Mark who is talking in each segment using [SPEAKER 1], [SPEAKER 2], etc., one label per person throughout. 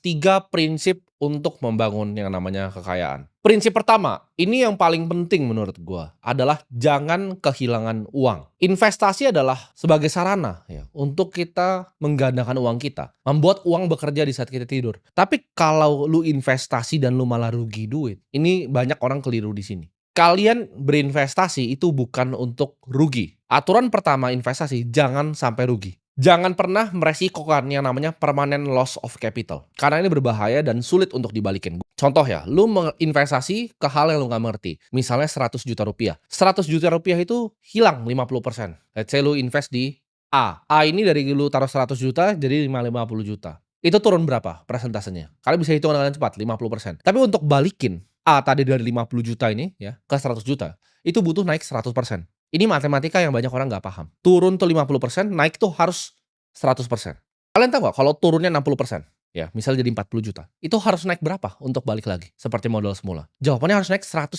[SPEAKER 1] 3 prinsip untuk membangun yang namanya kekayaan. Prinsip pertama, ini yang paling penting menurut gua, adalah jangan kehilangan uang. Investasi adalah sebagai sarana ya, untuk kita menggandakan uang kita, membuat uang bekerja di saat kita tidur. Tapi kalau lu investasi dan lu malah rugi duit, ini banyak orang keliru di sini. Kalian berinvestasi itu bukan untuk rugi. Aturan pertama investasi, jangan sampai rugi. Jangan pernah meresikokan yang namanya permanent loss of capital. Karena ini berbahaya dan sulit untuk dibalikin. Contoh ya, lu menginvestasi ke hal yang lu nggak mengerti. Misalnya 100 juta rupiah. 100 juta rupiah itu hilang 50%. Let's say lu invest di A. A ini dari lu taruh 100 juta jadi 50 juta. Itu turun berapa persentasenya? Kalian bisa hitung dengan cepat, 50%. Tapi untuk balikin A tadi dari 50 juta ini ya ke 100 juta, itu butuh naik 100%. Ini matematika yang banyak orang nggak paham. Turun tuh 50%, naik tuh harus 100%. Kalian tahu nggak kalau turunnya 60%, ya misal jadi 40 juta, itu harus naik berapa untuk balik lagi seperti modal semula? Jawabannya harus naik 150%.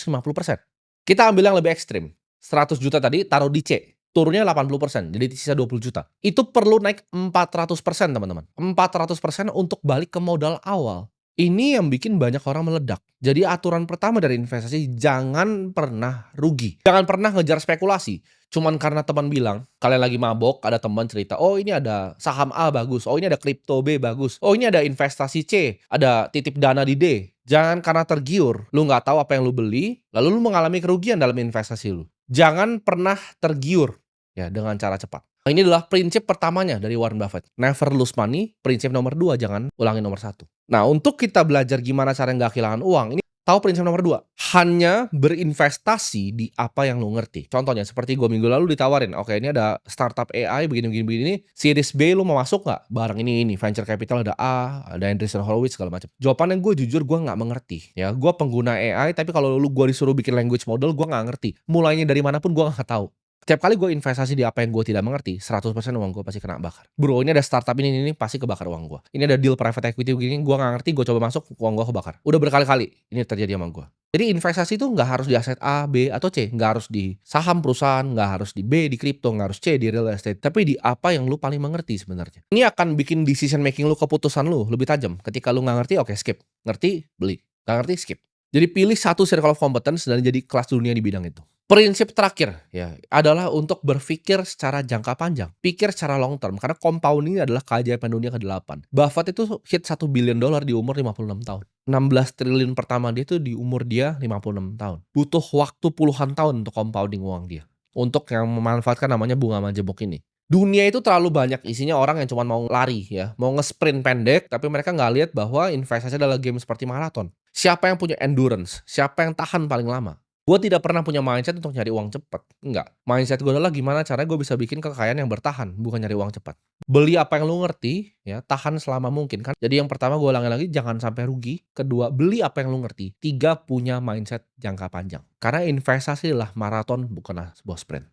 [SPEAKER 1] Kita ambil yang lebih ekstrim, 100 juta tadi taruh di C, turunnya 80%, jadi sisa 20 juta. Itu perlu naik 400% teman-teman. 400% untuk balik ke modal awal. Ini yang bikin banyak orang meledak. Jadi aturan pertama dari investasi, jangan pernah rugi. Jangan pernah ngejar spekulasi. Cuman karena teman bilang, kalian lagi mabok, ada teman cerita, oh ini ada saham A bagus, oh ini ada kripto B bagus, oh ini ada investasi C, ada titip dana di D. Jangan karena tergiur, lu nggak tahu apa yang lu beli, lalu lu mengalami kerugian dalam investasi lu. Jangan pernah tergiur ya dengan cara cepat. Nah, ini adalah prinsip pertamanya dari Warren Buffett. Never lose money. Prinsip nomor 2, jangan ulangi nomor 1. Nah, untuk kita belajar gimana cara nggak kehilangan uang, ini tahu prinsip nomor 2. Hanya berinvestasi di apa yang lu ngerti. Contohnya, seperti gue minggu lalu ditawarin, oke ini ada startup AI begini-begini, series B lu mau masuk nggak? Bareng ini, venture capital ada A, ada Andreessen Horowitz segala macam. Jawabannya gue jujur gue nggak mengerti. Ya, gue pengguna AI, tapi kalau gue disuruh bikin language model, gue nggak ngerti. Mulainya dari manapun gue nggak tahu. Setiap kali gue investasi di apa yang gue tidak mengerti, 100% uang gue pasti kena bakar. Bro, ini ada startup ini pasti kebakar uang gue. Ini ada deal private equity begini, gue nggak ngerti, gue coba masuk, uang gue kebakar. Udah berkali-kali ini terjadi sama gue. Jadi investasi itu nggak harus di aset A, B, atau C. Nggak harus di saham perusahaan, nggak harus di B, di kripto, nggak harus C, di real estate. Tapi di apa yang lu paling mengerti sebenarnya. Ini akan bikin decision making lu, keputusan lu lebih tajam. Ketika lu nggak ngerti, oke skip. Ngerti, beli. Nggak ngerti, skip. Jadi pilih satu circle of competence dan jadi kelas dunia di bidang itu. Prinsip terakhir ya adalah untuk berpikir secara jangka panjang, pikir secara long term karena compounding adalah keajaiban dunia ke-8. Buffett itu hit $1 billion di umur 56 tahun. 16 triliun pertama dia itu di umur dia 56 tahun. Butuh waktu puluhan tahun untuk compounding uang dia. Untuk yang memanfaatkan namanya bunga majemuk ini. Dunia itu terlalu banyak isinya orang yang cuma mau lari ya, mau nge-sprint pendek, tapi mereka nggak lihat bahwa investasi adalah game seperti maraton. Siapa yang punya endurance? Siapa yang tahan paling lama? Gue tidak pernah punya mindset untuk nyari uang cepat, enggak. Mindset gue adalah gimana caranya gue bisa bikin kekayaan yang bertahan, bukan nyari uang cepat. Beli apa yang lu ngerti, ya tahan selama mungkin kan. Jadi yang pertama gue ulangi lagi, jangan sampai rugi. Kedua, beli apa yang lu ngerti. 3, punya mindset jangka panjang. Karena investasi adalah maraton, bukanlah sebuah sprint.